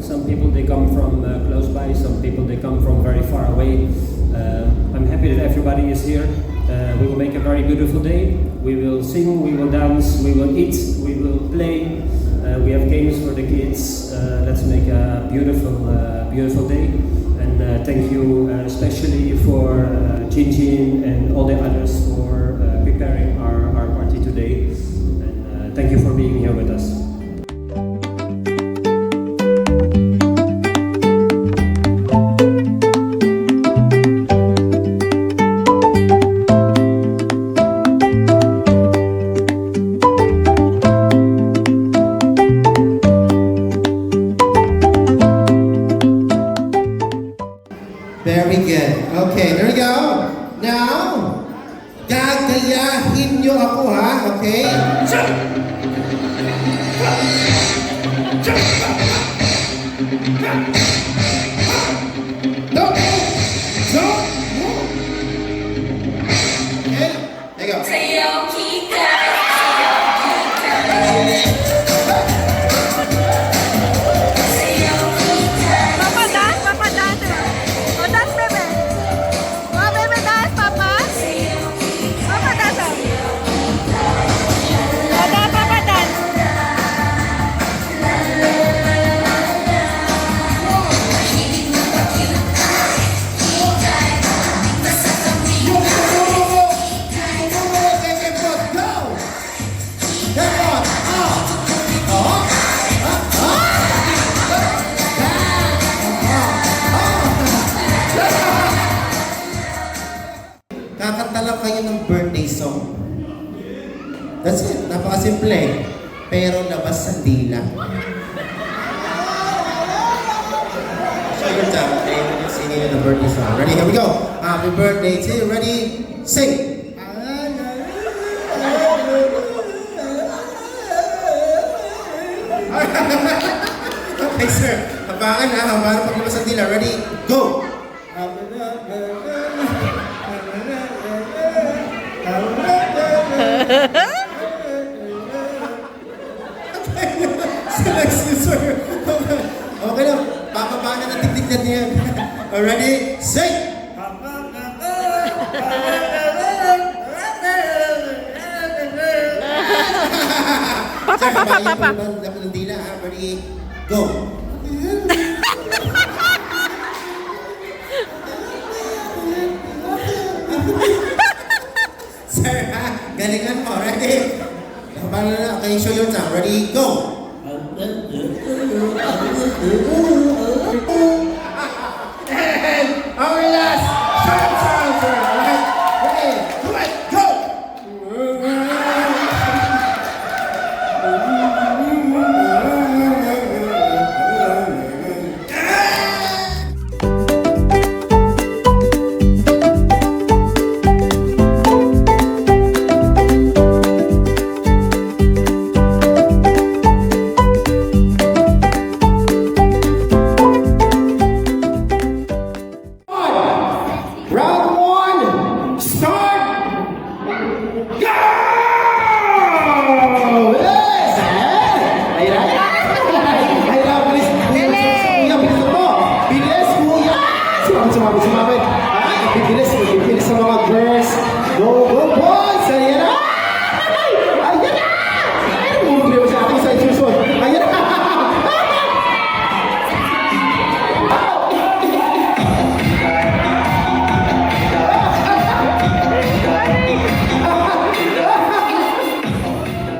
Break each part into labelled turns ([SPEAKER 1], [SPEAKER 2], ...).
[SPEAKER 1] Some people they come from close by, some people they come from very far away. I'm happy that everybody is here. We will make a very beautiful day. We will sing, we will dance, we will eat, we will play. We have games for the kids. Let's make a beautiful day. And thank you especially for Jin and all the others for preparing our party today. And thank you for being here with us.
[SPEAKER 2] Very good. Okay, there we go. Now, gagayahin nyo ako ha, okay? No! No! Okay, there you go. Kakanta lang kayo ng birthday song. That's it. Napakasimple. Pero labas sa dila. Show your time. Okay, we're singing the birthday song. Ready? Here we go. Happy birthday to you. Ready? Sing! Okay, sir. Habangan ha. Habangan pag labas sa dila. Ready? Go! Okay lang, papaba na ng tiktik na niyan. Ready? Sing! Papa. Ready? Go! Sir, ha? Galingan mo. Ready? Paano na? Okay, show your time. Ready? Go! And our last short answer. Alright? Ready? Do it! Go! Sumabit. Bibilis sa mga girls. Go, boys! Ayan na! Ayan na! Bumubili mo sa ating sa susunod. Ayan na!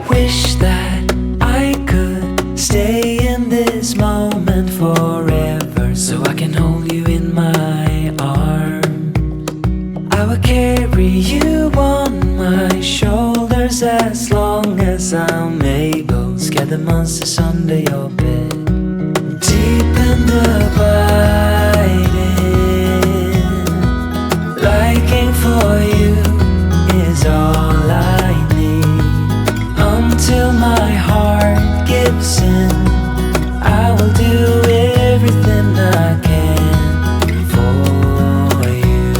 [SPEAKER 3] Wish that I could stay in this moment forever, so I can hold you in my arms. I will carry you on my shoulders as long as I'm able. Scare the monsters under your bed. Deep in the biting, liking for you is all I need. Until my heart gives in, I will do everything I can for you.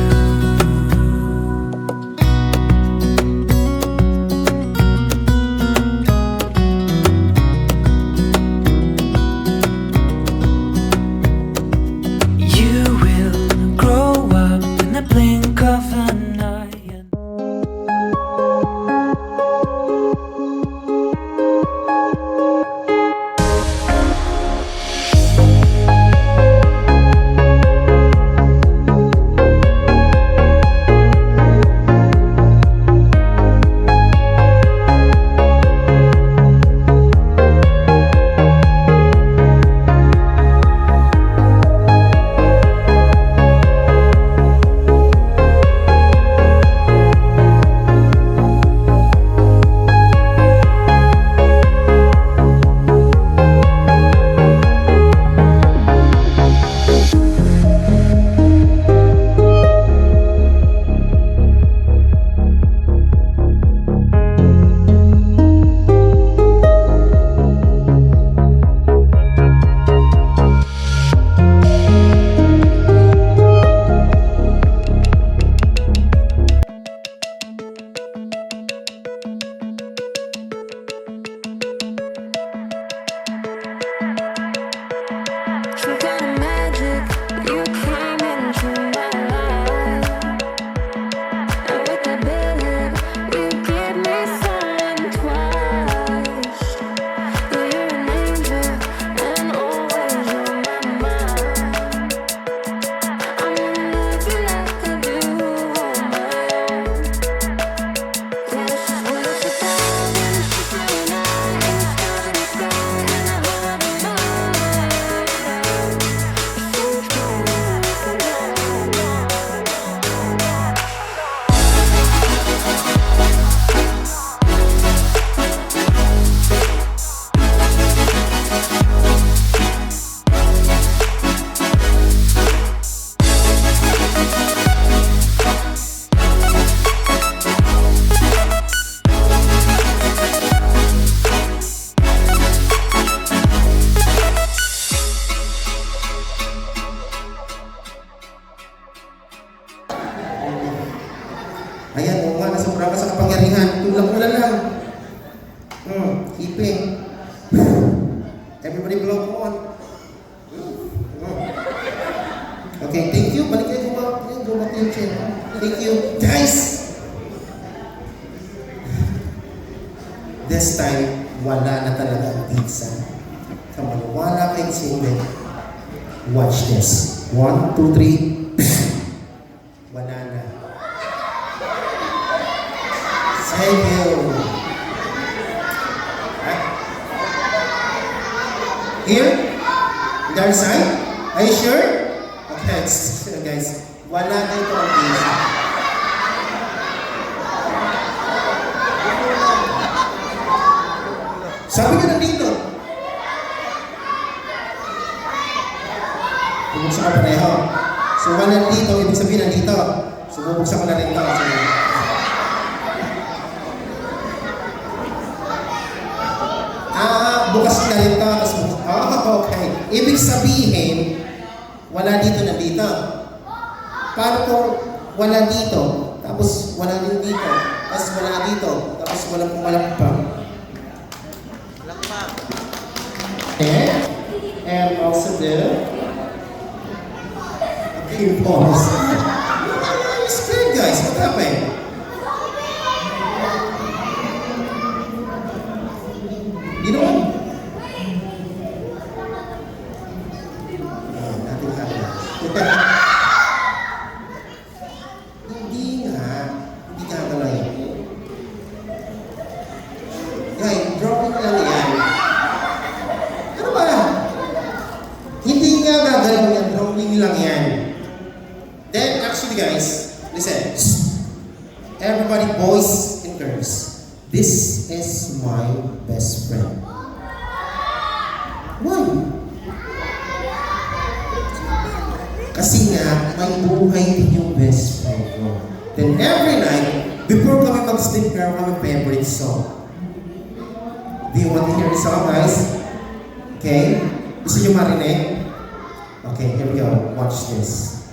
[SPEAKER 2] Ayan, oo nga, nasubra ka sa kapangyarihan. Tulak mo na lang. Keeping. Everybody blow on. Okay, thank you. Balik kayo, go back to your chair. Thank you. Guys! This time, wala na talaga ang pizza. Wala kayong single. Watch this. 1, 2, 3. Wala na. Thank you. Here? The other side? Are you sure? Okay, guys. Wala na ito ang pizza. Sabi ka nandito. Bubuksan ka pareho. So, wala dito, ibig sabihin nandito. So, bubuksan ko na rin ito. Bukas ka rin ito. Okay. Ibig sabihin, wala dito na dito. Paano kung wala dito, tapos wala din dito, tapos wala dito, tapos wala pa. And also the pause. I'm scared, guys. What happened? You know what? Nothing happened. Hindi ka galaw. Guys, drawing lang yan. Ano ba? Hindi nga gagalaw yan, drawing lang yan. Then, actually guys, listen. Everybody, boys and girls, this is my best friend. Why? Kasi nga, may buhay din yung best friend ko. Then every night, before kami mag-sleep, meron kami favorite song. Do you want to hear the song, guys? Okay? Gusto nyo marinig? Okay, here we go. Watch this.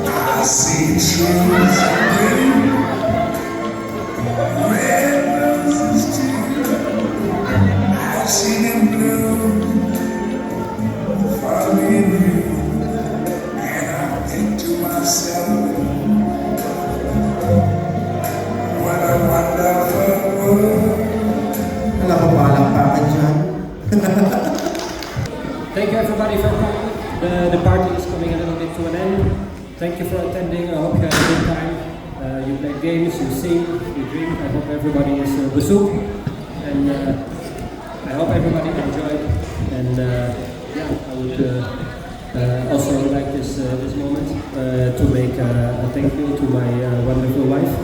[SPEAKER 4] I see trees of green, red roses too. I see them bloom for me and you. And I think to myself, what a wonderful world.
[SPEAKER 2] Wala ko palakpakan dyan.
[SPEAKER 1] Thank you everybody for coming. The party is coming a little bit to an end. Thank you for attending. I hope you had a good time. You play games, you sing, you drink. I hope everybody is bezoek. And I hope everybody enjoyed. And yeah, I would also like this moment to make a thank you to my wonderful wife,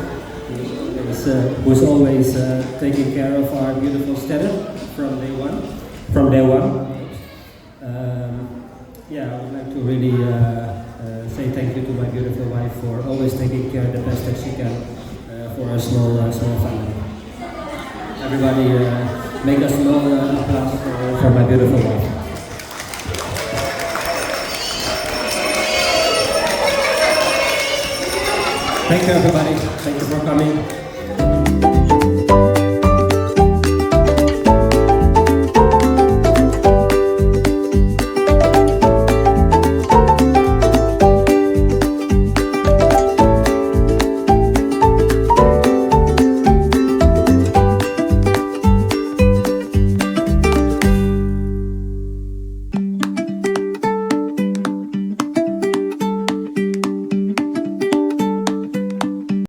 [SPEAKER 1] who's always taking care of our beautiful STERRE from day one. Yeah, I would like to really say thank you to my beautiful wife for always taking care the best that she can for our small family. Everybody, make a small applause for my beautiful wife. Thank you everybody. Thank you for coming.